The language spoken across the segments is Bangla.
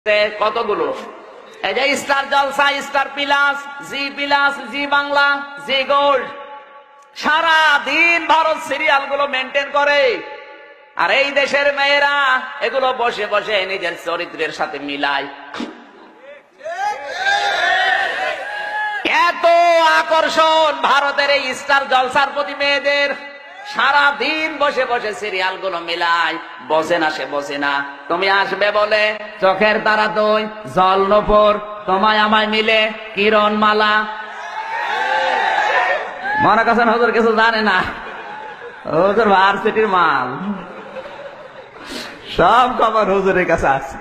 কতগুলো এই যে স্টার জলসা, স্টার প্লাস, জি প্লাস, জি বাংলা, জি গোল্ড, সারা দিন ভারত সিরিয়াল গুলো মেনটেন করে। আর এই দেশের মেয়েরা এগুলো বসে বসে নিজের চরিত্রের সাথে মিলায়। এত আকর্ষণ ভারতের এই স্টার জলসার প্রতি মেয়েদের, সারা দিন বসে বসে সিরিয়াল গুলো মিলায়। বসে না, সে বসে না। তুমি আসবে বলে চোখের তারা দুই, জল নূপুর, তোমায় আমায় মিলে কিরণ মালা। মনে করছেন হুজুর কিছু জানে না? হুজুর ভার্সিটির মাল, সব খবর হুজুরের কাছে আছে।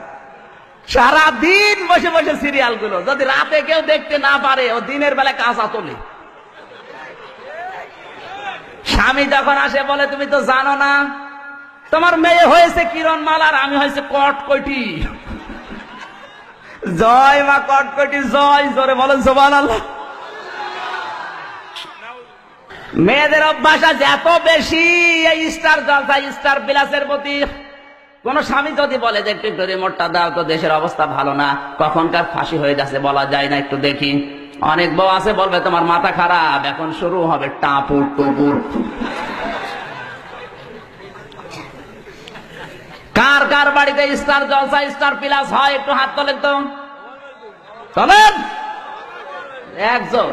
সারা দিন বসে বসে সিরিয়াল গুলো, যদি রাতে কেউ দেখতে না পারে ও দিনের বেলা কাঁচা তোলে। স্বামী যখন আসে বলে তুমি তো জানো না তোমার মেয়ে হয়েছে কিরণ মালার, আমি হয়েছে কটকটি। জয় মা কটকটি জয়, জোরে বলেন সুবহানাল্লাহ। মেয়েদের অভ্যাস আছে এত বেশি এই স্টার জলসা, স্টার বিলাসের প্রতি। কোন স্বামী যদি বলে যে একটু রিমোটটা দাও তো, দেশের অবস্থা ভালো না, কখনকার ফাঁসি হয়ে যাচ্ছে বলা যায় না, একটু দেখি। অনেক বউ আছে বলবে তোমার মাথা খারাপ, এখন শুরু হবে টাপুর টুপুর। কার কার বাড়িতে স্টার জলসা, স্টার প্লাস হয় একটু হাত তোলেন তো, চলেন একজন।